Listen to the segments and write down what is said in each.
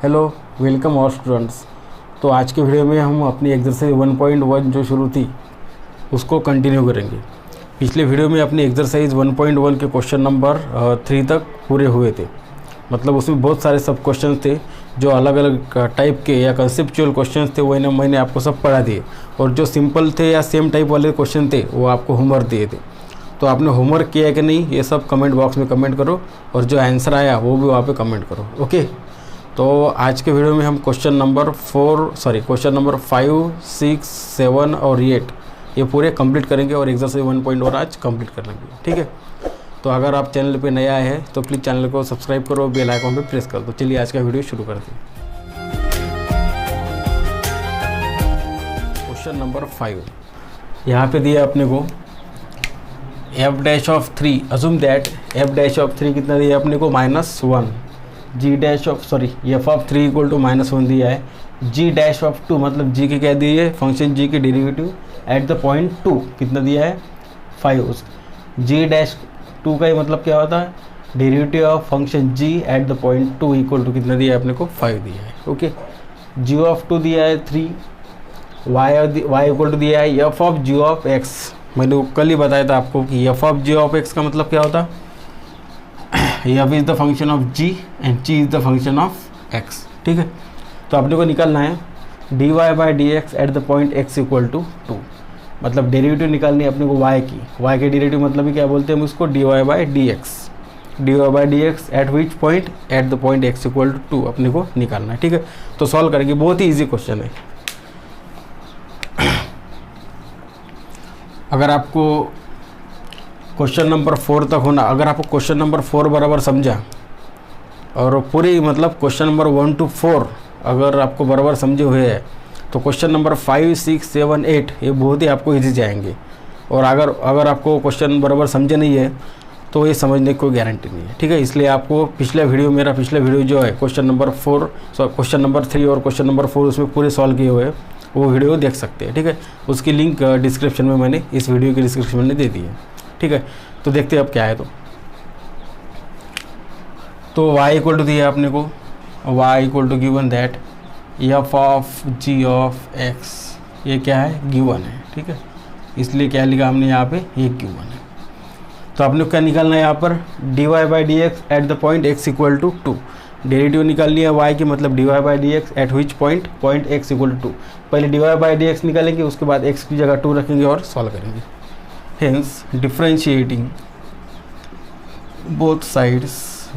Hello, welcome all students. तो आज के वीडियो में हम अपनी एक्सरसाइज 1.1 जो शुरू थी उसको कंटिन्यू करेंगे। पिछले वीडियो में अपनी एक्सरसाइज 1.1 के क्वेश्चन नंबर 3 तक पूरे हुए थे। मतलब उसमें बहुत सारे सब क्वेश्चन थे जो अलग अलग टाइप के या कंसेप्चुअल क्वेश्चन थे, वो मैंने आपको सब पढ़ा दिए। और जो सिंपल थे या सेम टाइप वाले क्वेश्चन थे वो आपको होमवर्क दिए थे। तो आपने होमवर्क किया है कि नहीं, ये सब कमेंट बॉक्स में कमेंट करो, और जो आंसर आया वो भी वहाँ पे कमेंट करो। ओके, तो आज के वीडियो में हम क्वेश्चन नंबर 5, 6, 7 और 8 ये पूरे कंप्लीट करेंगे और एक्सरसाइज 1.1 आज कंप्लीट कर लेंगे। ठीक है, तो अगर आप चैनल पे नया है तो प्लीज़ चैनल को सब्सक्राइब करो, बेल आइकन पे प्रेस कर दो। चलिए आज का वीडियो शुरू करते हैं। क्वेश्चन नंबर 5 यहाँ पे दिया अपने को f'(3). अज्यूम दैट f'(3) कितना दिया अपने को -1, f(3) इक्वल टू -1 दिया है। g'(2) मतलब g के क्या दिए है, फंक्शन g के डेरिवेटिव एट द पॉइंट 2 कितना दिया है 5। g'2 का मतलब क्या होता है, derivative of function g at the point 2 equal to कितना दिया है अपने को 5 दिया है। ओके, g(2) दिया है 3, y इक्वल टू दिया है f(g)(x). मैंने कल ही बताया था आपको कि f(g)(x) का मतलब क्या होता है, f is the function of g and g is the function of x। ठीक है, तो अपने को निकालना है dy/dx at the point x equal to 2। मतलब डेरिवेटिव निकालनी है अपने को y की। y के डेरिवेटिव मतलब ही क्या बोलते हैं हम उसको, dy/dx at which point, at the point x equal to 2 अपने को निकालना है। ठीक है, तो सॉल्व करेंगे, बहुत ही ईजी क्वेश्चन है। अगर आपको क्वेश्चन नंबर 4 तक होना, अगर आपको क्वेश्चन नंबर 4 बराबर समझा और पूरी मतलब क्वेश्चन नंबर 1 to 4 अगर आपको बराबर समझे हुए हैं तो क्वेश्चन नंबर 5, 6, 7, 8 ये बहुत ही आपको इजी जाएंगे। और अगर आपको क्वेश्चन बराबर समझे नहीं है तो ये समझने की कोई गारंटी नहीं है। ठीक है, इसलिए आपको मेरा पिछला वीडियो जो है क्वेश्चन नंबर 3 और क्वेश्चन नंबर 4 उसमें पूरे सॉल्व किए हुए हैं, वो वीडियो देख सकते हैं। ठीक है, उसकी लिंक डिस्क्रिप्शन में मैंने इस वीडियो के डिस्क्रिप्शन में दे दी है। ठीक है, तो देखते हैं अब क्या है। तो y इक्वल टू दिया आपने को, y equal to given that f(g)(x) ये क्या है, गिवन है। ठीक है, इसलिए क्या लिखा हमने यहाँ पे, ये गिवन है। तो आपने क्या निकालना है यहाँ पर, dy/dx at the point x equal to 2। Derivative निकालनी है y की, मतलब dy/dx at which point x equal to 2। पहले dy/dx निकालेंगे, उसके बाद x की जगह 2 रखेंगे और सॉल्व करेंगे। Hence, differentiating both sides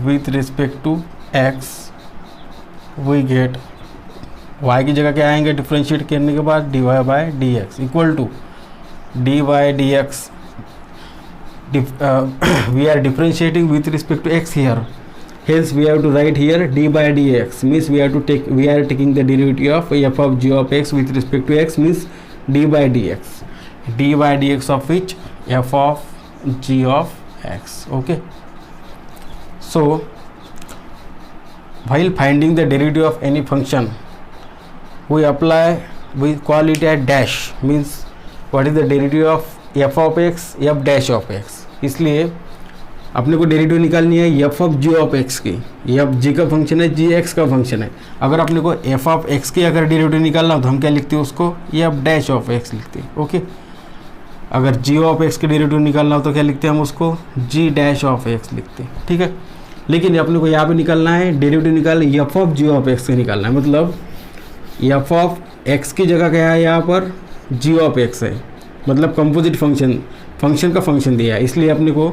with respect to x, we get y की जगह क्या आएंगे, डिफ्रेंशिएट करने के बाद dy/dx equal to dy/dx। we are differentiating with respect to x here. Hence, we have to write here d/dx means we are taking the derivative of f(g)(x) with respect to x means d/dx. d/dx of which f(g)(x). okay, so while finding the derivative of any function we call it a dash, means what is the derivative of f(x), f'(x). इसलिए अपने को derivative निकालनी है f(g)(x) की। f(g) का function है, g(x) का function है। अगर अपने को f(x) की अगर डेरिवेटिव निकालना हो तो हम क्या लिखते हैं उसको, f'(x) लिखते हैं। ओके, अगर g(x) के डेरिवेटिव निकालना हो तो क्या लिखते हैं हम उसको, g'(x) लिखते हैं। ठीक है, लेकिन अपने को यहाँ पे निकालना है डेरिवेटिव, निकालना f(g)(x) से निकालना है। मतलब f(x) की जगह क्या है यहाँ पर, g(x) है। मतलब कंपोजिट फंक्शन का फंक्शन दिया है, इसलिए अपने को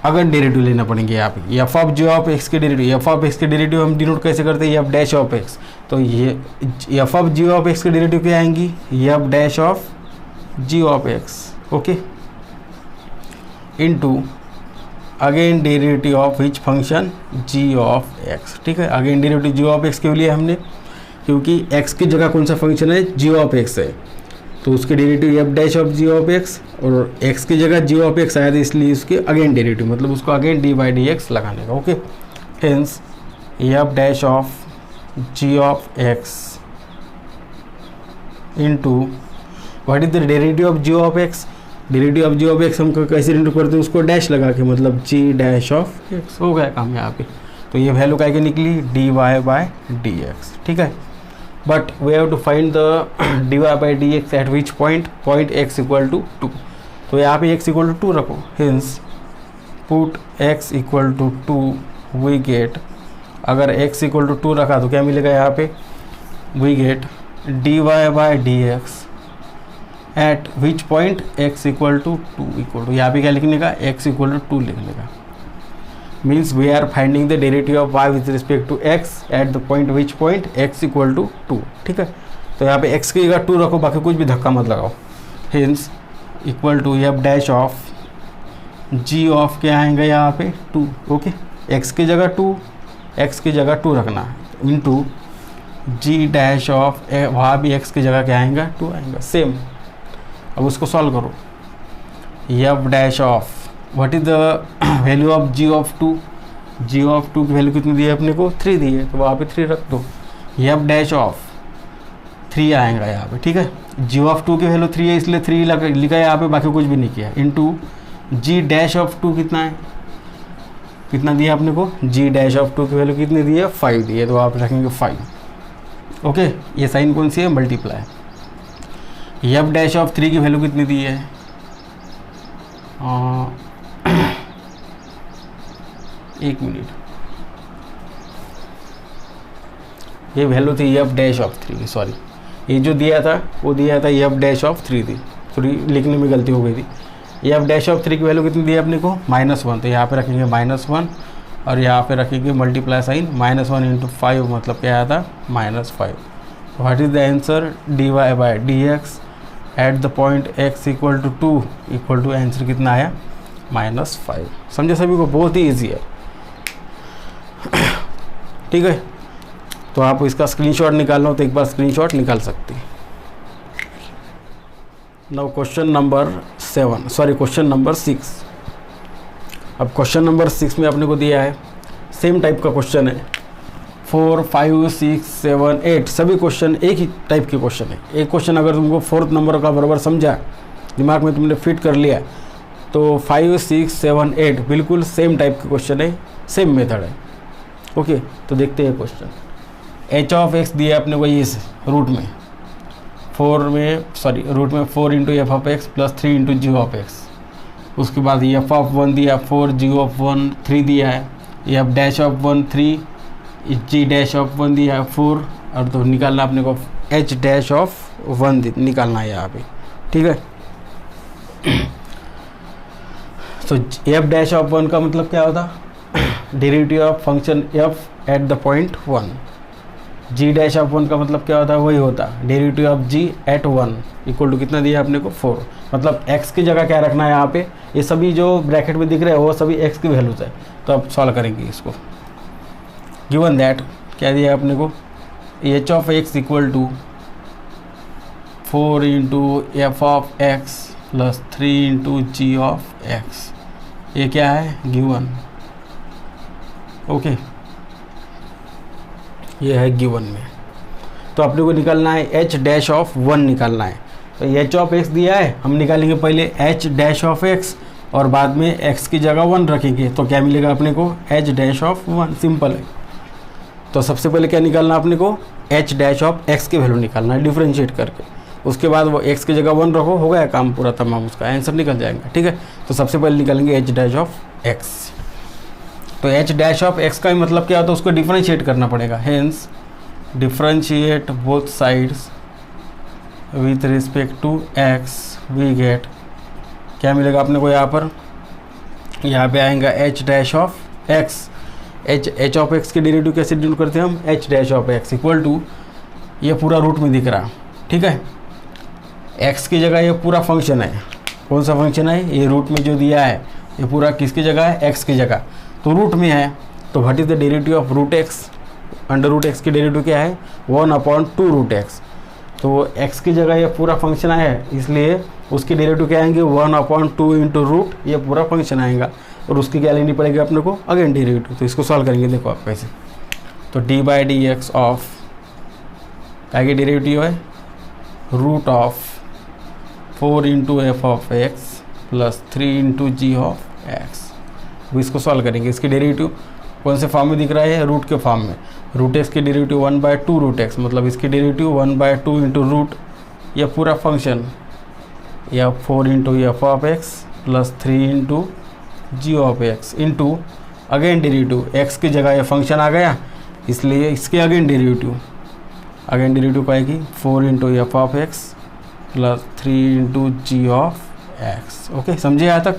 अगर डेरिवेटिव लेना पड़ेंगे यहाँ पे f(g)(x) के डेरिवेटिव हम डिनोट कैसे करते हैं, f'(x). तो ये f(g)(x) के डेरिवेटिव क्या आएंगी, f'(g)(x). Okay, into again derivative of which function, g(x). ठीक है, अगेन डेरिवेटिव g(x) के लिए हमने, क्योंकि x की जगह कौन सा फंक्शन है, g(x) है, तो उसके डेरिवेटिव f'(g)(x) और x की जगह g(x) आया था, इसलिए उसके अगेन डेरिवेटिव मतलब उसको अगेन d/dx लगाने का। Okay, hence f'(g)(x) into what is the derivative of g(x). Derivative of g(x) हम कैसे इंटू करते हैं, उसको डैश लगा के, मतलब g'(x) हो गया काम यहाँ पे। तो ये वैल्यू क्या की निकली dy बाय dx, ठीक है। But we have to find the dy by dx at which point x equal to 2। तो यहाँ पे x इक्वल टू 2 रखो, hence put x equal to 2 we get, अगर x इक्वल टू 2 रखा तो क्या मिलेगा यहाँ पे we get dy by dx at which point x equal to 2 equal to, यहाँ पे क्या लिखने का x इक्वल टू 2 लिखने का, means we are finding the derivative of y with respect to x at the point which point x equal to 2, ठीक है। तो यहाँ पे x की जगह 2 रखो, बाकी कुछ भी धक्का मत लगाओ, hence equal to F dash of g of क्या आएगा यहाँ पे 2, ओके। x की जगह 2, x की जगह 2 रखना इंटू g डैश ऑफ, वहाँ भी x की जगह क्या आएगा 2 आएगा, सेम। अब उसको सॉल्व करो, F dash of what is the value of g of 2, g of 2 की वैल्यू कितनी दी है अपने को 3 दी है, तो वहाँ पे 3 रख दो, एफ डैश ऑफ 3 आएगा यहाँ पे, ठीक है। g ऑफ 2 की वैल्यू 3 है इसलिए 3 लिखा है यहाँ पे, बाकी कुछ भी नहीं किया, इंटू g डैश ऑफ 2 कितना है, कितना दिया आपने को g डैश ऑफ 2 की वैल्यू कितनी दी है 5 दी है, तो आप रखेंगे 5, ओके। ये साइन कौन सी है मल्टीप्लाई। एफ डैश ऑफ 3 की वैल्यू कितनी दी है एक मिनट, ये वैल्यू थी एफ डैश ऑफ 3 की, सॉरी ये जो दिया था वो दिया था एफ डैश ऑफ 3 थी, थोड़ी लिखने में गलती हो गई थी। एफ डैश ऑफ 3 की वैल्यू कितनी दी है अपने को -1, तो यहाँ पे रखेंगे -1 और यहाँ पे रखेंगे मल्टीप्लाई साइन, -1 इंटू 5 मतलब क्या आया था -5। What is the answer dy by dx at the point x equal to 2 equal to, answer कितना आया -5। समझे सभी को, बहुत ही ईजी है, ठीक है। तो आप इसका स्क्रीनशॉट निकालना हो तो एक बार स्क्रीनशॉट निकाल सकते हैं। Now question number 6। अब क्वेश्चन नंबर 6 में अपने को दिया है सेम टाइप का क्वेश्चन है, 4, 5, 6, 7, 8 सभी क्वेश्चन एक ही टाइप के क्वेश्चन है। एक क्वेश्चन अगर तुमको 4th नंबर का बराबर समझा, दिमाग में तुमने फिट कर लिया, तो 5, 6, 7, 8 बिल्कुल सेम टाइप के क्वेश्चन है, सेम मेथड है, ओके। तो देखते हैं क्वेश्चन। h ऑफ x दिया अपने को इस रूट में 4 into F of X plus 3 into G of X, उसके बाद एफ ऑफ 1 दिया 4, जी ऑफ 1 3 दिया है, F dash of 1 3, G dash of 1 दिया है 4, और तो निकालना अपने को h डैश ऑफ 1 निकालना है यहाँ पे, ठीक है। तो एफ डैश ऑफ 1 का मतलब क्या होता, derivative of function f at the point 1। g dash of 1 का मतलब क्या होता है, वही होता derivative of g at 1 equal to कितना दिया आपने को 4। मतलब x की जगह क्या रखना है यहाँ पे, ये सभी जो ब्रैकेट में दिख रहे हैं वो सभी x की वैल्यूज है। तो अब सॉल्व करेंगे इसको। गिवन दैट क्या दिया आपने को, h of x equal to 4 into F of X plus 3 into G of x, ये क्या है गिवन, ओके ये है गिवन में। तो अपने को निकालना है h डैश ऑफ 1 निकालना है। तो h ऑफ x दिया है, हम निकालेंगे पहले h डैश ऑफ x और बाद में x की जगह 1 रखेंगे, तो क्या मिलेगा अपने को h डैश ऑफ 1, सिंपल है। तो सबसे पहले क्या निकालना अपने को h डैश ऑफ x की वैल्यू निकालना है डिफरेंशिएट करके, उसके बाद वो x की जगह 1 रखो, हो गया काम पूरा तमाम, उसका आंसर निकल जाएगा, ठीक है। तो सबसे पहले निकालेंगे h डैश ऑफ x। तो h डैश ऑफ x का मतलब क्या होता है, उसको डिफरेंशिएट करना पड़ेगा, hence differentiate both sides with respect to x, we get क्या मिलेगा अपने को यहाँ पे आएगा h dash of x। h of x के डेरिवेटिव कैसे डिनोट करते हैं हम, h dash of x equal to, ये पूरा रूट में दिख रहा, ठीक है। x की जगह ये पूरा फंक्शन है, कौन सा फंक्शन है, ये रूट में जो दिया है ये पूरा किसकी जगह है, x की जगह, तो रूट में है। तो what is the derivative of root x, under root x की डेरिवेटिव क्या है 1/2 रूट x। तो x की जगह ये पूरा फंक्शन आया है, इसलिए उसकी डेरिवेटिव क्या आएंगे 1/2 इंटू रूट, ये पूरा फंक्शन आएगा, और उसकी क्या लेनी पड़ेगी अपने को अगेन डेरिवेटिव। तो इसको सॉल्व करेंगे, देखो आप कैसे। तो D by D x of क्या की डेरिवेटिव है root of 4 into F of X plus 3 into G of X. इसको सॉल्व करेंगे, इसकी डेरिवेटिव कौन से फॉर्म में दिख रहा है, रूट के फॉर्म में। रूट एक्स की डेरिवेटिव 1/2 रूट एक्स, मतलब इसकी डेरिवेटिव 1/2 इंटू रूट यह पूरा फंक्शन, या 4 into F of X plus 3 into G of X into again derivative, X की जगह ये फंक्शन आ गया इसलिए इसके अगेन डेरिवेटिव पाएगी 4 into F of X plus 3 into G of X. Okay, समझे यहाँ तक?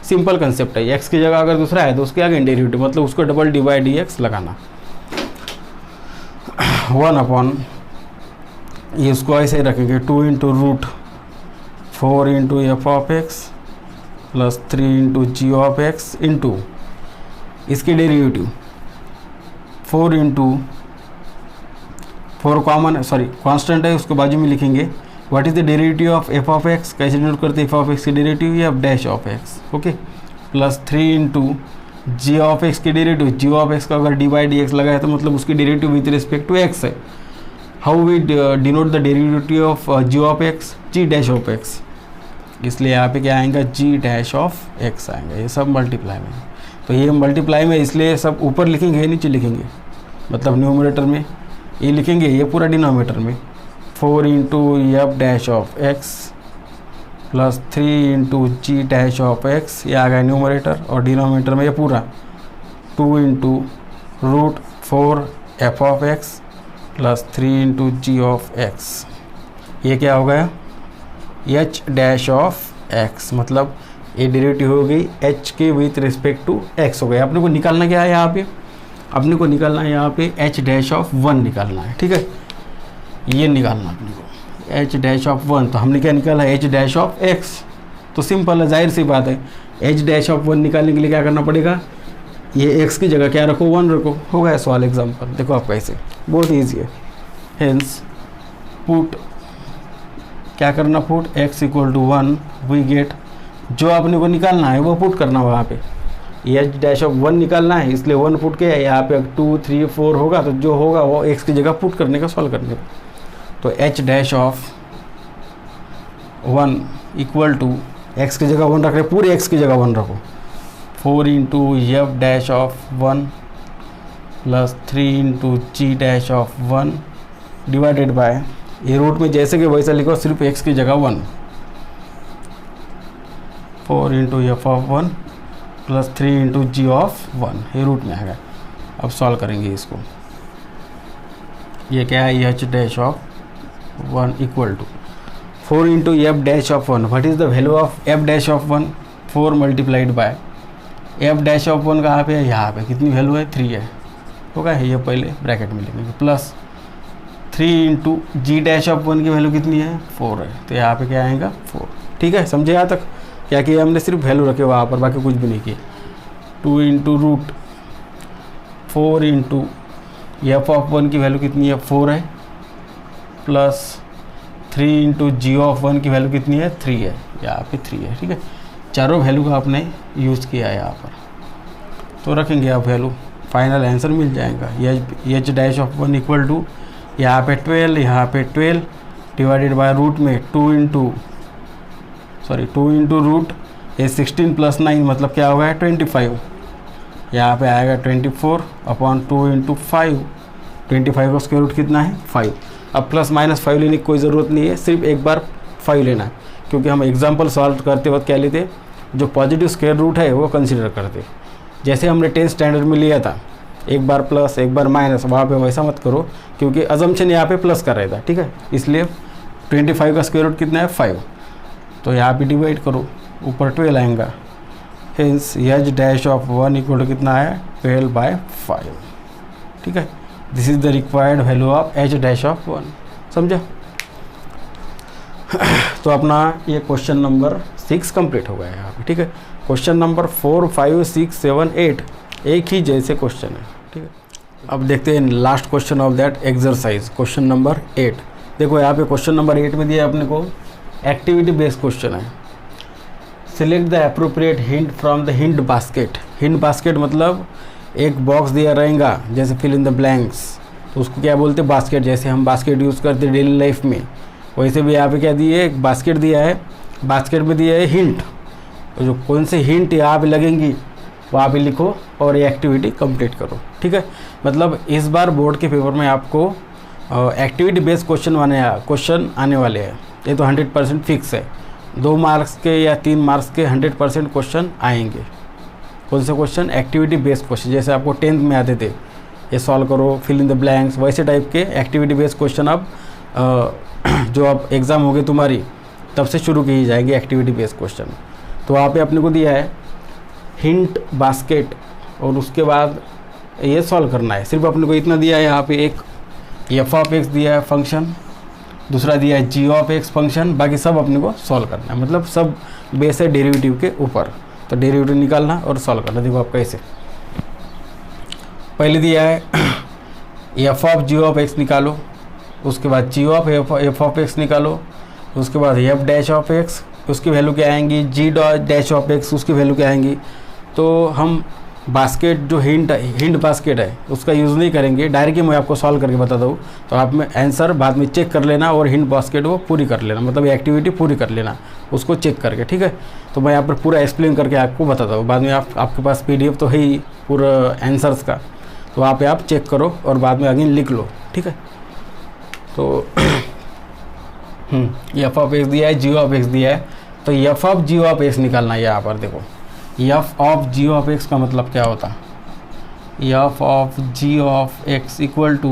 सिंपल कंसेप्ट है। एक्स की जगह अगर दूसरा है तो उसके अगेन डेरिवेटिव, मतलब उसको double D by D X लगाना। 1 अपॉन ये उसको ऐसे ही रखेंगे 2 into root 4 into F of X plus 3 into G of X into इसकी derivative 4 into 4 common, sorry constant है, उसको बाजू में लिखेंगे what is the derivative of F of X. कैसे डिनोट करते हैं एफ ऑफ एक्स की डेरिवेटिव, या dash of X. Okay, plus 3 into G of X की डेरिवेटिव, जी ऑफ एक्स का अगर डी बाई डी एक्स लगाया तो मतलब उसकी derivative with respect to X है। How we denote the derivative of ji of X, G dash of X, इसलिए यहाँ पे क्या आएगा, जी डैश ऑफ एक्स आएगा। ये सब मल्टीप्लाई में, तो ये मल्टीप्लाई में इसलिए सब ऊपर लिखेंगे नीचे लिखेंगे, मतलब न्यूमरेटर में ये लिखेंगे, ये पूरा डिनोमिनेटर में 4 into F dash of X plus 3 into G dash of x, ये आ गया न्यूमरेटर, और डिनोमिनेटर में ये पूरा 2 into root 4 F of X plus 3 into G of x. ये क्या हो गया, एच डैश ऑफ एक्स, मतलब ये डेरिवेटिव हो गई एच के विथ रिस्पेक्ट टू एक्स हो गया। अपने को निकालना क्या है यहाँ पे, अपने को निकालना है यहाँ पे एच डैश ऑफ 1 निकालना है। ठीक है, ये निकालना अपने को एच डैश ऑफ 1, तो हमने क्या निकाला, एच डैश ऑफ एक्स। तो सिंपल है, जाहिर सी बात है, एच डैश ऑफ 1 निकालने के लिए क्या करना पड़ेगा, ये एक्स की जगह क्या रखो, 1 रखो। हो गया सवाल एग्जाम्पल, देखो आप कैसे, बहुत ईजी है। हेंस पुट, क्या करना, put X equal to 1, we get, जो अपने को निकालना है वो पुट करना वहाँ पे, एच डैश ऑफ 1 निकालना है इसलिए 1 पुट के, यहाँ पे 2 3 4 होगा तो जो होगा वो एक्स की जगह पुट करने का, सॉल्व करने का। तो H dash of 1 equal to, X की जगह 1 रख रहे, पूरे एक्स की जगह 1 रखो, 4 into F dash of 1 plus 3 into G dash of 1 divided by, ये रूट में जैसे कि वैसा लिखो, सिर्फ एक्स की जगह 1, 4 into F of 1 plus 3 into G of 1, ये रूट में आ गया। अब सॉल्व करेंगे इसको, ये क्या है, H dash of 1 equal to 4 into F dash of 1, what is the value of F dash of 1, 4 multiplied by F dash of 1 कहाँ पे है, यहाँ पे, कितनी वैल्यू है, 3 है, होगा ये पहले ब्रैकेट में लिखेंगे, plus 3 into G dash of 1 की वैल्यू कितनी है, 4 है, तो यहाँ पे क्या आएगा, 4। ठीक है, समझे यहाँ तक? क्या किया हमने, सिर्फ वैल्यू रखे वहाँ पर, बाकी कुछ भी नहीं किया। 2 into root 4 into F of 1 की वैल्यू कितनी है, 4 है, प्लस 3 इंटू जी ऑफ 1 की वैल्यू कितनी है, 3 है, यहाँ पे 3 है। ठीक है, चारों वैल्यू का आपने यूज़ किया है यहाँ पर, तो रखेंगे आप वैल्यू, फाइनल आंसर मिल जाएगा। H dash of 1 equal to, यहाँ पे 12, यहाँ पे 12 डिवाइडेड बाय रूट में 2 इंटू रूट, ये 16 प्लस 9 मतलब क्या होगा, 25, यहाँ पे आएगा 24 अपॉन 2 इंटू 5, 25 का स्क्वायर रूट कितना है, 5। अब प्लस माइनस 5 लेने की कोई ज़रूरत नहीं है, सिर्फ एक बार 5 लेना है, क्योंकि हम एग्जाम्पल सॉल्व करते वक्त क्या लेते, जो पॉजिटिव स्क्वायर रूट है वो कंसिडर करते। जैसे हमने 10th स्टैंडर्ड में लिया था, एक बार प्लस एक बार माइनस, वहाँ पे वैसा मत करो, क्योंकि अजम्पशन यहाँ पे प्लस का रहता है। ठीक है, इसलिए 25 का स्क्वायर रूट कितना है, 5, तो यहाँ पे डिवाइड करो, ऊपर 12 आएगा, hence H dash of 1 equal to कितना है, 12/5। ठीक है, this is the required value of H dash of 1। समझा? तो अपना ये क्वेश्चन नंबर 6 कंप्लीट हो गया है यहाँ पे। ठीक है, क्वेश्चन नंबर 4 5 6 7 8 एक ही जैसे क्वेश्चन है। ठीक है, अब देखते हैं last question of that exercise, question number 8। देखो यहाँ पे क्वेश्चन नंबर 8 में दिया अपने को एक्टिविटी बेस्ड क्वेश्चन है। Select the appropriate hint from the hint basket. Hint basket मतलब एक बॉक्स दिया रहेगा, जैसे फिल इन द ब्लैंक्स, तो उसको क्या बोलते हैं, बास्केट। जैसे हम बास्केट यूज़ करते हैं डेली लाइफ में, वैसे भी यहाँ पे क्या दिए, एक बास्केट दिया है, बास्केट में दिया है हिंट, तो जो कौन से हिंट यहाँ पे लगेंगी वहाँ पे लिखो और ये एक्टिविटी कंप्लीट करो। ठीक है, मतलब इस बार बोर्ड के पेपर में आपको एक्टिविटी बेस्ड क्वेश्चन आने वाले हैं, ये तो 100% फिक्स है। 2 मार्क्स के या 3 मार्क्स के 100% क्वेश्चन आएंगे। कौन से क्वेश्चन? एक्टिविटी बेस्ड क्वेश्चन, जैसे आपको 10th में आते थे, ये सॉल्व करो, फिल इन द ब्लैंक्स, वैसे टाइप के एक्टिविटी बेस्ड क्वेश्चन अब जो अब एग्ज़ाम होगी तुम्हारी तब से शुरू किए जाएंगे एक्टिविटी बेस्ड क्वेश्चन। तो वहाँ पे अपने को दिया है हिंट बास्केट, और उसके बाद ये सॉल्व करना है। सिर्फ अपने को इतना दिया है, यहाँ पे एक एफ ऑफ एक्स दिया है फंक्शन, दूसरा दिया है जी ऑफ एक्स फंक्शन, बाकी सब अपने को सॉल्व करना है, मतलब सब बेस है डेरिवेटिव के ऊपर। तो डेरिवेटिव निकालना और सॉल्व करना। देखो आप कैसे, पहले दिया है F of ji of X निकालो, उसके बाद G of F of X निकालो, उसके बाद एफ डैश ऑफ एक्स, उसकी वैल्यू क्या आएंगी, जी डैश ऑफ एक्स, उसकी वैल्यू क्या आएंगी। तो हम बास्केट जो हिंट बास्केट है उसका यूज़ नहीं करेंगे, डायरेक्ट मैं आपको सॉल्व करके बता दूँ, तो आप में आंसर बाद में चेक कर लेना और हिंट बास्केट वो पूरी कर लेना, मतलब एक्टिविटी पूरी कर लेना उसको चेक करके। ठीक है, तो मैं यहाँ पर पूरा एक्सप्लेन करके आपको बताता हूँ, बाद में आपके पास PDF तो है ही पूरा आंसर्स का, तो वहाँ पे आप चेक करो और बाद में अगेन लिख लो। ठीक है, तो एफ ऑफ एक्स दिया है, जी ऑफ एक्स दिया है, तो F of ji of x निकालना है। यहाँ पर देखो F of ji of X का मतलब क्या होता है, F of ji of X equal to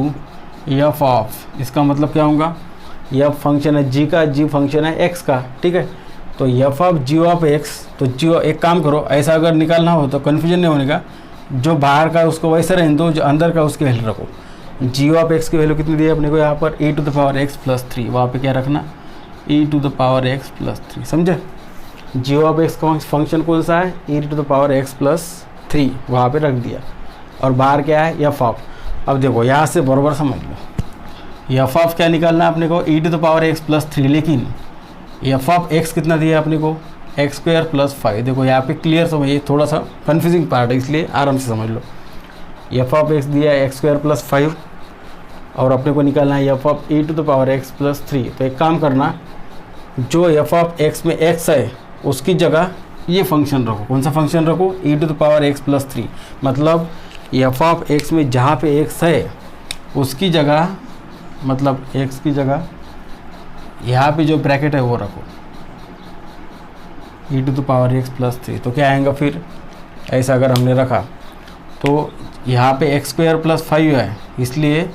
F of, इसका मतलब क्या होगा, एफ फंक्शन है जी का, जी फंक्शन है एक्स का। ठीक है, तो F of ji of x, तो जी, एक काम करो, ऐसा अगर निकालना हो तो कन्फ्यूजन नहीं होने का, जो बाहर का उसको वैसे रहने दो, जो अंदर का उसकी वैल्यू रखो। जी ऑफ एक्स की वैल्यू कितनी दी है अपने को यहाँ पर, e to the power x plus 3, वहाँ पे क्या रखना, e to the power x plus 3, समझे। जी ऑफ एक्स का फंक्शन कौन सा है, e to the power x plus 3, वहाँ पे रख दिया, और बाहर क्या है, एफ ऑफ। अब देखो यहाँ से बराबर समझ लो, एफ ऑफ क्या निकालना है अपने को, e to the power x plus 3, लेकिन एफ ऑफ x कितना दिया अपने को, एक्स स्क्वायर प्लस 5। देखो यहाँ पे क्लियर समझ, ये थोड़ा सा कन्फ्यूजिंग पार्ट है, इसलिए आराम से समझ लो। एफ ऑफ एक्स दिया है एक्स स्क्वायर प्लस 5, और अपने को निकालना है F of e to the power x plus 3। तो एक काम करना, जो एफ ऑफ x में x है उसकी जगह ये फंक्शन रखो। कौन सा फंक्शन रखो, e to the power x plus 3, मतलब एफ ऑफ x में जहाँ पे x है उसकी जगह, मतलब x की जगह यहाँ पे जो ब्रैकेट है वो रखो, e to the power x plus 3। तो क्या आएगा फिर, ऐसा अगर हमने रखा तो यहाँ पे एक्स स्क्वायर प्लस 5 है, इसलिए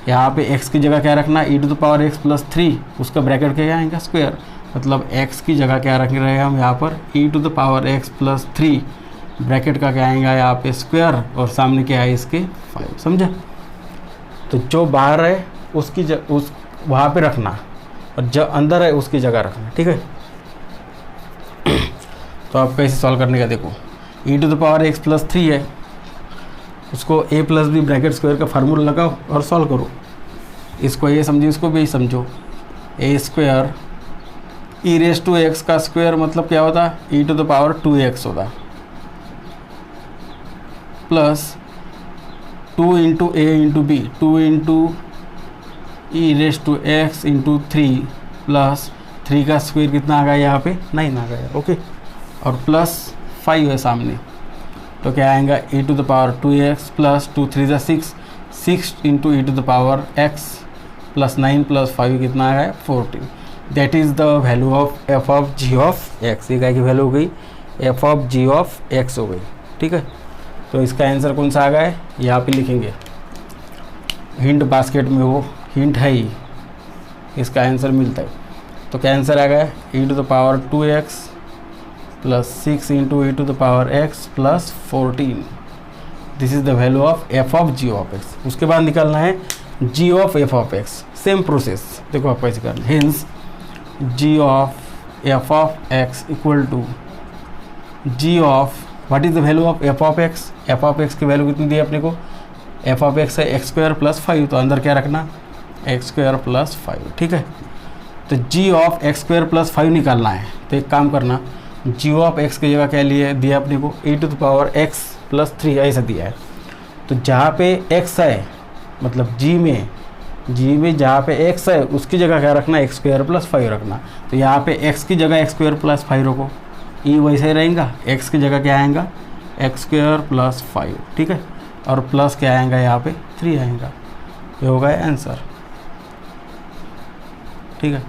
यहाँ पे x की जगह क्या रखना, e to the power x plus 3, उसका ब्रैकेट क्या आएगा, स्क्वायर, मतलब x की जगह क्या रख रहे हैं हम यहाँ पर, e to the power x plus 3, bracket का क्या आएगा यहाँ पे स्क्वायर, और सामने क्या है इसके 5, समझा। तो जो बाहर है उसकी उस वहाँ पे रखना, और जो अंदर है उसकी जगह रखना। ठीक है, तो आप कैसे सॉल्व करने का देखो, e to the power x plus 3 है, उसको a plus B bracket square का फार्मूला लगाओ और सॉल्व करो। इसको ये समझो, इसको भी समझो, a square E raise to X का स्क्वायर मतलब क्या होता है, e to the power 2x होता, plus 2 into A into B, 2 into E raise to X into 3, plus 3 का स्क्वायर कितना आ गया यहाँ पे, 9 आ गया। ओके, और प्लस 5 है सामने, तो क्या आएगा, e to the power 2x plus 2 3 ज़ा 6, 6 into e to the power x plus 9 plus 5 कितना आया, 14। That is the value of F of ji of x. ये क्या की वैल्यू हो गई, F of ji of X हो गई। ठीक है, तो इसका आंसर कौन सा आ गया है, यहाँ पे लिखेंगे, हिंट बास्केट में वो हिंट है ही, इसका आंसर मिलता है। तो क्या आंसर आ गया, e to the power 2x plus 6 into e to the power x plus 14। This is the value of F of ji of X. उसके बाद निकालना है g of F of X, same process, देखो आप कैसे करना, hence g of F of X equal to g of what is the value of F of X. F of X की value कितनी दी है अपने को, एफ ऑफ एक्स है एक्स स्क्वायर प्लस 5, तो अंदर क्या रखना, एक्स स्क्वायर प्लस 5। ठीक है, तो g of x square plus 5 निकालना है। तो एक काम करना, g ऑफ x की जगह क्या लिए दिया अपने को, e to the power x plus 3 ऐसा दिया है। तो जहाँ पे x है, मतलब g में जहाँ पे x है उसकी जगह क्या रखना, एक्स स्क्वायर प्लस 5 रखना। तो यहाँ पे x की जगह एक्स स्क्वायर प्लस 5 रखो, e वैसे ही रहेगा, x की जगह क्या आएगा, एक्स स्क्वायर प्लस 5, ठीक है, और प्लस क्या आएगा यहाँ पे 3 आएगा, ये होगा आंसर, ठीक है।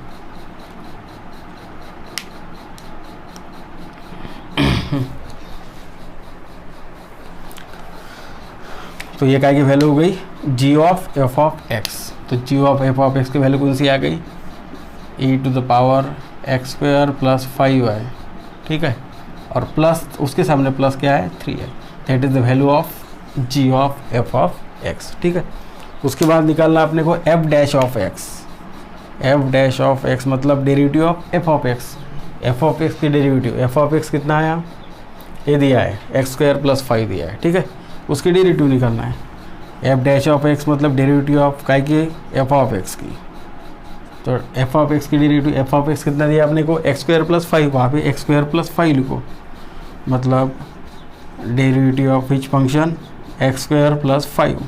तो ये क्या की वैल्यू हो गई g of f of x, तो g of f of x की वैल्यू कौन सी आ गई e to the power X square plus 5 है, ठीक है, और प्लस उसके सामने प्लस क्या है 3 है, that is the value of g of f of x, ठीक है। उसके बाद निकालना अपने को f dash of x, f dash of x मतलब derivative of f of x, f of x की डेरिवेटिव, f ऑफ x कितना आया, ये दिया है एक्स स्क्वायर प्लस 5 दिया है, ठीक है, उसकी डेरिवेटिव निकालना है। f डैश ऑफ x मतलब डेरिवेटिव ऑफ काय की f ऑफ x की, तो f ऑफ x की डेरिवेटिव, f ऑफ x कितना दिया आपने को एक्स स्क्वायर प्लस 5, वहाँ पे एक्स स्क्वायर प्लस 5 लिखो, मतलब derivative of which function x square plus 5,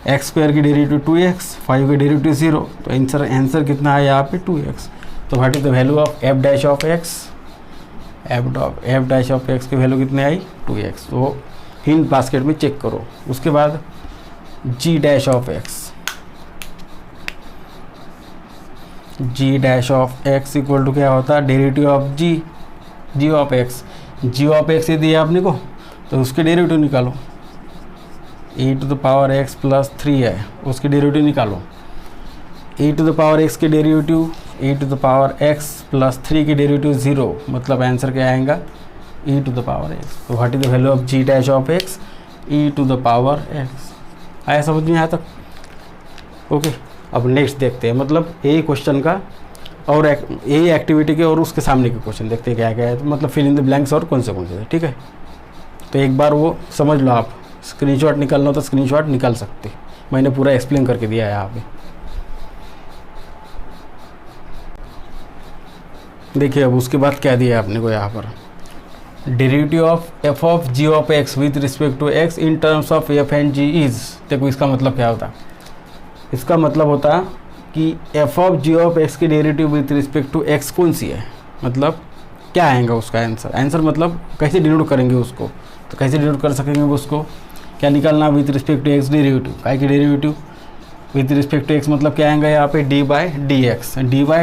x square की डेरिवेटिव 2x, 5 की डेरिवेटिव 0, तो आंसर कितना है यहाँ पे 2x। तो what is the value of f dash of x, f dash of x की वैल्यू कितनी आई 2x, तो हिंट बास्केट में चेक करो। उसके बाद g dash of x, g dash of x equal to क्या होता है derivative of g of x, g of x ये दिया आपने को, तो उसके डेरिवेटिव निकालो, e to the power x plus 3 है, उसकी डेरिवेटिव निकालो, e to the power x की derivative, e to the power x plus 3 की डेरिवेटिव 0, मतलब आंसर क्या आएगा e to the power x। तो what is the value of g dash of x, e to the power x। आया समझ में, यहाँ तक ओके। अब नेक्स्ट देखते हैं, मतलब यही क्वेश्चन का और यही एक्टिविटी के और उसके सामने के क्वेश्चन देखते हैं क्या क्या है, तो मतलब फिल इन द ब्लैंक्स और कौन से, ठीक है। तो एक बार वो समझ लो आप, स्क्रीनशॉट निकालना हो तो स्क्रीनशॉट निकाल सकते, मैंने पूरा एक्सप्लेन करके दिया है यहाँ पे। देखिए अब उसके बाद क्या दिया है आपने को यहाँ पर, derivative of f of g of x with respect to x in terms of f and g is. देखो इसका मतलब क्या होता, इसका मतलब होता कि f of g of x की derivative with respect to x कौन सी है, मतलब क्या आएगा उसका आंसर मतलब कैसे डिनोट करेंगे उसको, तो कैसे डिनोट कर सकेंगे उसको, क्या निकालना with respect to x derivative, काय की derivative with respect to x मतलब क्या आएगा यहाँ पे dy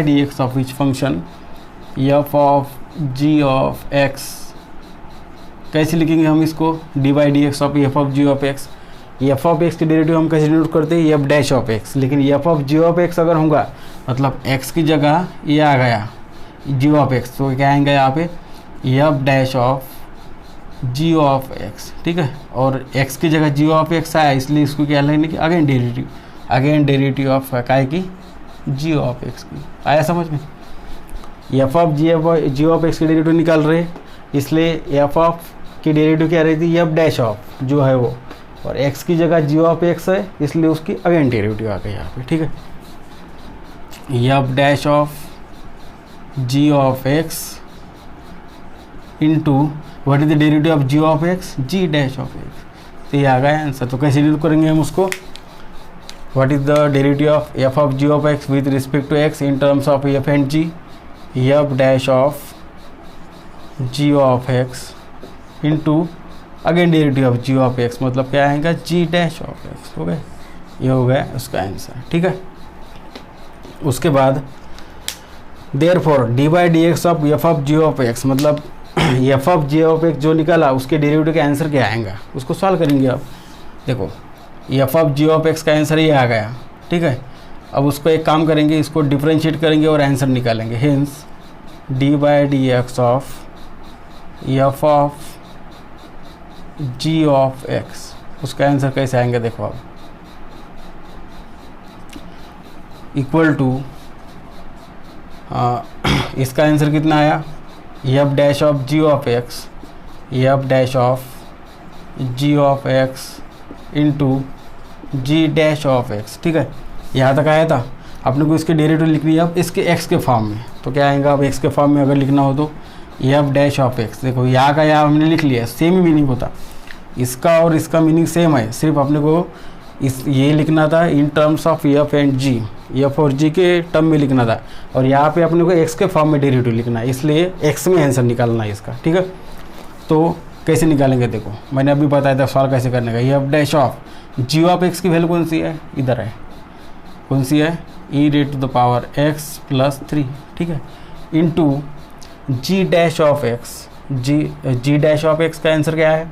dx of which function f of g of x। कैसे लिखेंगे हम इसको, dy dx of f of g of x, f of x की डेरिवेटिव हम कैसे डिनोट करते हैं f डैश ऑफ x, लेकिन f of g of x अगर होगा मतलब x की जगह ये आ गया g ऑफ x, तो क्या आएंगे यहाँ पे f dash of g of x, ठीक है, और x की जगह g ऑफ x आया इसलिए इसको क्या लेंगे कि अगेन डेरिवेटिव ऑफ काय की g ऑफ x की। आया समझ में, f of g of x की डेरिवेटिव निकाल रहे, इसलिए f ऑफ की डेरिवेटिव क्या रहती है f डैश ऑफ जो है वो, और x की जगह g ऑफ x है इसलिए उसकी अगेन डेरिवेटिव आ गई यहाँ पे, ठीक है। f dash of g of x into what is the derivative of g of x, g dash of x, तो ये आ गया आंसर। तो कैसे डिनोट करेंगे हम उसको, what is the derivative of f of g of x with respect to x in terms of f and g, f dash of g of x into again derivative of g of x मतलब क्या आएगा g dash of x, हो गया, ये हो गया उसका answer, ठीक है। उसके बाद therefore dy dx of f of g of x मतलब f of g of x जो निकाला उसके डेरिवेटिव का आंसर क्या आएगा उसको सॉल्व करेंगे। अब देखो f of g of x का आंसर ये आ गया, ठीक है। अब उसको एक काम करेंगे, इसको डिफरेंशिएट करेंगे और आंसर निकालेंगे, hints dy dx of f of g of x, उसका आंसर कैसे आएंगे देखो अब, इक्वल टू इसका आंसर कितना आया f dash of g of x, f dash of g of x into g dash of x, ठीक है। यहाँ तक आया था, अपने को इसके डेरिवेटिव लिखनी है अब इसके x के फॉर्म में, तो क्या आएगा अब x के फॉर्म में अगर लिखना हो तो f डैश ऑफ x, देखो यहाँ का यहाँ हमने लिख लिया, सेम ही मीनिंग होता, इसका और इसका मीनिंग सेम है, सिर्फ अपने को ये लिखना था इन terms of f and g, f और g के टर्म में लिखना था, और यहाँ पे अपने को x के फॉर्म में डेरिवेटिव लिखना है, इसलिए x में आंसर निकालना है इसका, ठीक है। तो कैसे निकालेंगे देखो, मैंने अभी बताया था सॉल्व कैसे करने का। F dash of ji of X की वैल्यू कौन सी है, इधर है, कौन सी है, E raise to the power x plus 3, ठीक है, into G dash of X. G dash of X का आंसर क्या है,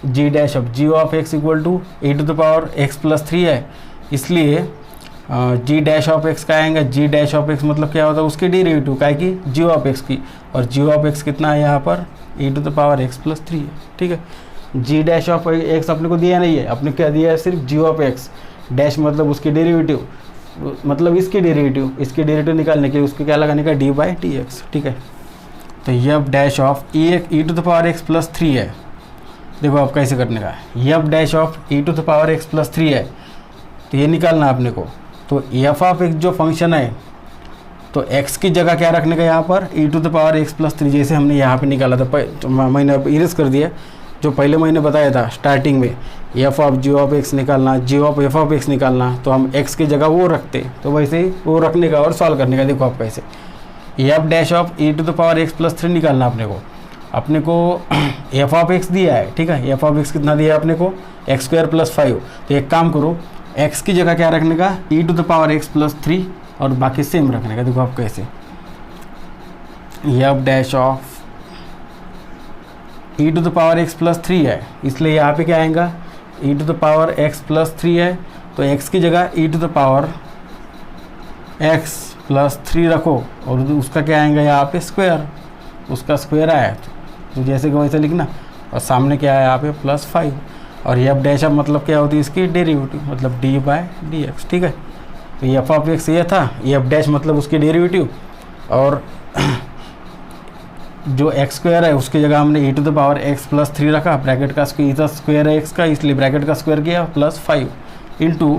G dash of ji of X equal to E to the power x plus 3 है, इसलिए जी dash of X का आएगा, जी dash of x मतलब क्या होता है, उसकी डेरिवेटिव का है कि जी ऑफ एक्स की, और जी ऑफ एक्स कितना है यहाँ पर, E to the power x plus 3 है, ठीक है। जी डैश ऑफ एक्स अपने को दिया नहीं है, अपने क्या दिया है, सिर्फ जी ऑफ एक्स, डैश मतलब उसकी डेरिवेटिव, मतलब इसकी डेरिवेटिव निकालने के लिए उसको क्या लगाने का, डी बाई टी एक्स, ठीक है। तो f dash of E to the power x plus 3 है, देखो आप कैसे करने का, F dash of E to the power x plus 3 है, तो ये निकालना अपने को। तो एफ ऑफ एक्स जो फंक्शन है, तो एक्स की जगह क्या रखने का यहाँ पर, E to the power x plus 3, जैसे हमने यहाँ पे निकाला था, तो मैंने अब इरेज कर दिया, जो पहले मैंने बताया था स्टार्टिंग में, f of ji of x निकालना, g of F of x निकालना, तो हम एक्स की जगह वो रखते, तो वैसे ही वो रखने का और सॉल्व करने का। देखो आप कैसे, F dash of E to the power x plus 3 निकालना अपने को एफ ऑफ एक्स दिया है, ठीक है, एफ ऑफ एक्स कितना दिया है अपने को, एक्स स्क्वायर प्लस 5। तो एक काम करो, एक्स की जगह क्या रखने का, E to the power x plus 3, और बाकी सेम रखने का। देखो आप कैसे, F dash of E to the power x plus 3 है, इसलिए यहाँ पे क्या आएगा, E to the power x plus 3 है, तो एक्स की जगह E to the power x plus 3 रखो, और उसका क्या आएगा यहाँ पे स्क्वायर, उसका स्क्वायर आया तो जैसे कि वैसे लिखना, और सामने क्या है यहाँ पे प्लस 5, और एफ डैश ऑफ मतलब क्या होती है, इसकी डेरिवेटिव, मतलब डी बाई डी एक्स, ठीक है। तो एफ ऑफ एक्स ये था, एफ डैश मतलब उसकी डेरिवेटिव, और जो एक्स स्क्वायर है उसकी जगह हमने E to the power x plus 3 रखा, ब्रैकेट का स्क्वायर है एक्स का, इसलिए ब्रैकेट का स्क्वायर किया, plus 5 into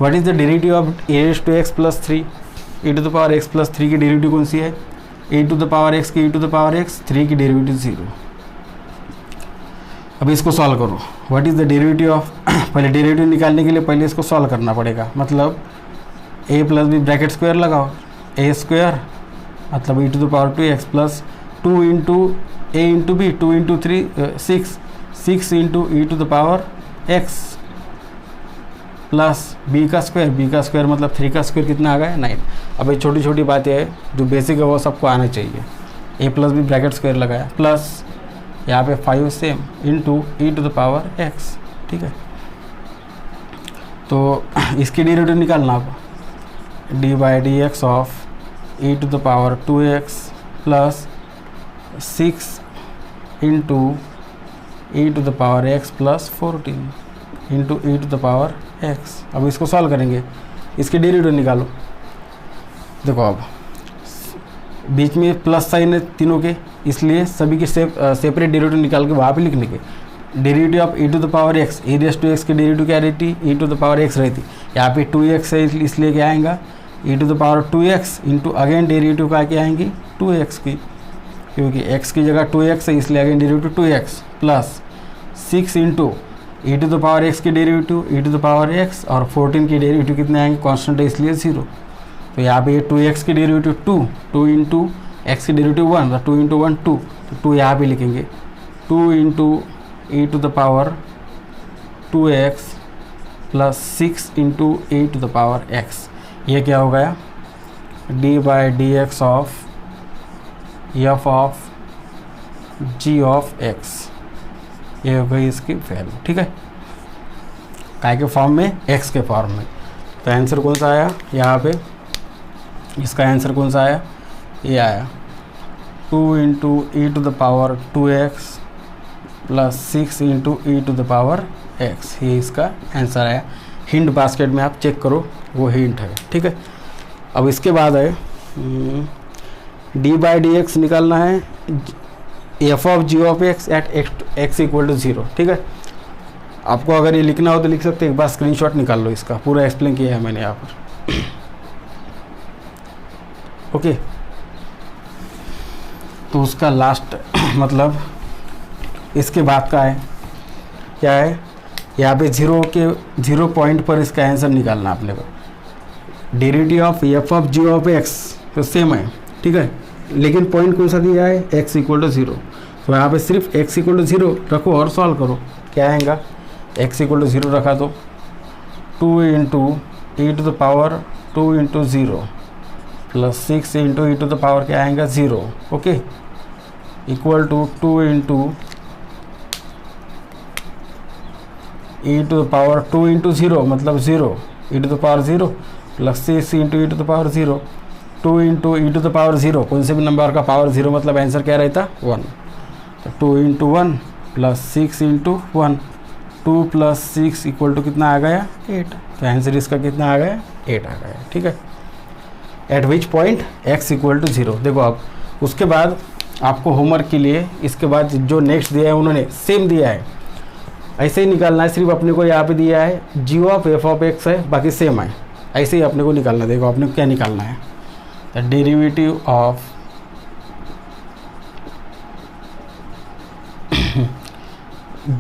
what is the derivative of a raise to x plus 3, e to the power x plus 3 की डेरिवेटिव कौन सी है, a to the power x की e to the power x, 3 की derivative 0। अब इसको solve करो, what is the derivative of, पहले डेरिवेटिव निकालने के लिए पहले इसको सॉल्व करना पड़ेगा, मतलब a plus B bracket square लगाओ, ए स्क्वायर मतलब E to the power 2x plus 2 into A into B, 2 into 3 6 into E to the power x plus B का स्क्वायर मतलब 3 का स्क्वायर कितना आ गया, 9। अब ये छोटी छोटी बातें हैं जो बेसिक है वो सबको आना चाहिए। A plus B bracket square लगाया, प्लस यहाँ पे 5 same into E to the power x, ठीक है। तो इसकी डेरिवेटिव निकालना आप, d by D x of E to the power 2x plus 6 into E to the power x plus 14 into E to the power x। अब इसको solve करेंगे, इसके डेरिवेटिव निकालो। देखो अब बीच में प्लस साइन है तीनों के, इसलिए सभी के सेपरेट डेरिवेटिव निकाल के वहाँ पे लिखने के। Derivative of E to the power X, A raise to X की डेरिवेटिव क्या रहती, E to the power X रहती, यहाँ पे 2x है इसलिए क्या आएगा, E to the power 2x into again derivative का क्या आएंगी 2x की, क्योंकि x की जगह 2x है इसलिए again derivative 2x plus 6 into E to the power x की derivative e to the power x, और 14 की डेरिवेटिव कितने आएंगे, कांस्टेंट है इसलिए 0। तो यहाँ पे 2x की डेरिवेटिव 2 इंटू x की डेरिवेटिव 1, 2 इंटू 1 2, तो 2 यहाँ पे लिखेंगे, 2 into E to the power 2x plus 6 into E to the power x। ये क्या हो गया, d by D x of F of ji of x, ये हो गई इसकी वैल्यू, ठीक है, काय के फॉर्म में, x के फॉर्म में। तो आंसर कौन सा आया यहाँ पे, इसका आंसर कौन सा आया, ये आया 2 into E to the power 2x plus 6 into E to the power x, ये इसका आंसर आया। हिंट बास्केट में आप चेक करो, वो हिंट है, ठीक है। अब इसके बाद है डी बाई डी एक्स निकालना है, F of ji of x at x equal to 0, ठीक है। आपको अगर ये लिखना हो तो लिख सकते, एक बार स्क्रीनशॉट निकाल लो, इसका पूरा एक्सप्लेन किया है मैंने यहाँ पर, ओके। तो उसका लास्ट मतलब इसके बाद का है क्या है, यहाँ पे 0 पॉइंट पर इसका आंसर निकालना अपने को। Derivative of F of ji of x तो सेम है, ठीक है, लेकिन पॉइंट कौन सा दिया है, x इक्वल टू 0। तो यहाँ पे सिर्फ x इक्वल टू 0 रखो और सॉल्व करो, क्या आएगा, x इक्वल टू 0 रखा तो 2 into E to the power 2 into 0 plus 6 into E to the power क्या आएगा 0, okay, equal to 2 into E to the power 2 into 0 मतलब 0 E to the power 0 plus 6 into E to the power 0, 2 into E to the power 0, कौन से भी number का power 0 मतलब answer क्या रहता 1, तो 2 into 1 plus 6 into 1, 2 plus 6 equal to कितना आ गया 8, तो आंसर इसका कितना आ गया 8 आ गया, ठीक है। At which point x equal to 0। देखो अब उसके बाद आपको होमवर्क के लिए इसके बाद जो नेक्स्ट दिया है उन्होंने सेम दिया है, ऐसे ही निकालना है, सिर्फ अपने को यहाँ पे दिया है g of f of x है, बाकी सेम है, ऐसे ही अपने को निकालना। देखो अपने को क्या निकालना है, the derivative of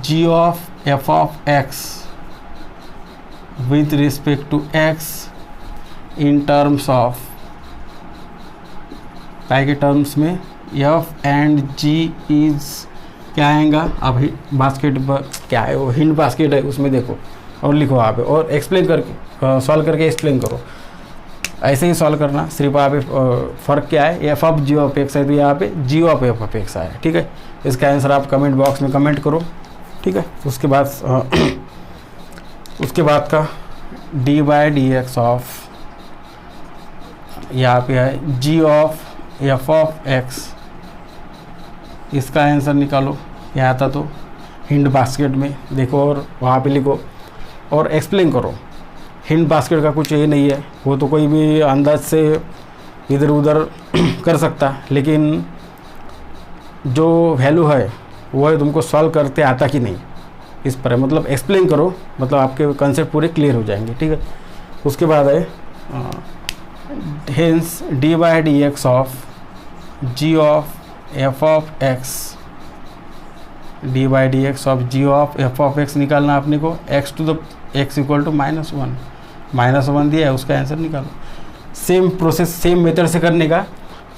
g of f of x with respect to x in terms of काय के टर्म्स में f एंड g इज क्या आएगा, अब बास्केट क्या है वो हिंट बास्केट है उसमें देखो और लिखो यहाँ पे और एक्सप्लेन करके सॉल्व करके एक्सप्लेन करो, ऐसे ही सॉल्व करना। सिर्फ यहाँ पे फ़र्क क्या है, F of ji of x है तो यहाँ पे g of F of x आया, ठीक है। इसका आंसर आप कमेंट बॉक्स में कमेंट करो, ठीक है। उसके बाद का D by D x of यहाँ पे है जी ऑफ एफ ऑफ एक्स, इसका आंसर निकालो, यहाँ था तो हिंट बास्केट में देखो और वहाँ पे लिखो और एक्सप्लेन करो। हिंट बास्केट का कुछ ये नहीं है, वो तो कोई भी अंदाज से इधर उधर कर सकता, लेकिन जो वैल्यू है वो है तुमको सॉल्व करते आता कि नहीं, इस पर है, मतलब एक्सप्लेन करो, मतलब आपके कंसेप्ट पूरे क्लियर हो जाएंगे, ठीक है। उसके बाद है hence d by D x of ji of F of x, d by D x of ji of F of x निकालना अपने को, x to the x equal to -1 दिया है, उसका आंसर निकालो। सेम प्रोसेस सेम मेथड से करने का,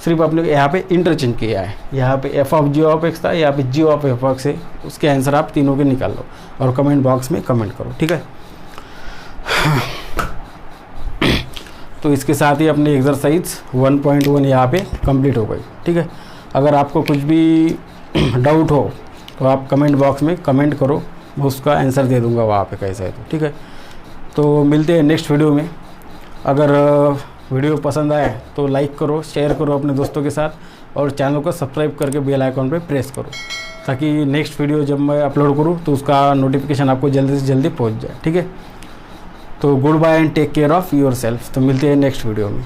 सिर्फ अपने को यहाँ पे इंटरचेंज किया है, यहाँ पे f of ji of x था, यहाँ पे g of F of x है, उसके आंसर आप तीनों के निकाल लो और कमेंट बॉक्स में कमेंट करो, ठीक है। तो इसके साथ ही अपनी एक्सरसाइज 1.1 यहाँ पे कंप्लीट हो गई, ठीक है। अगर आपको कुछ भी डाउट हो तो आप कमेंट बॉक्स में कमेंट करो, मैं उसका आंसर दे दूंगा वहाँ पे कैसा है तो, ठीक है। तो मिलते हैं नेक्स्ट वीडियो में। अगर वीडियो पसंद आए तो लाइक करो, शेयर करो अपने दोस्तों के साथ और चैनल को सब्सक्राइब करके बेल आइकॉन पे प्रेस करो, ताकि नेक्स्ट वीडियो जब मैं अपलोड करूँ तो उसका नोटिफिकेशन आपको जल्दी से जल्दी पहुँच जाए, ठीक है। तो goodbye and take care of yourself. तो मिलते हैं नेक्स्ट वीडियो में।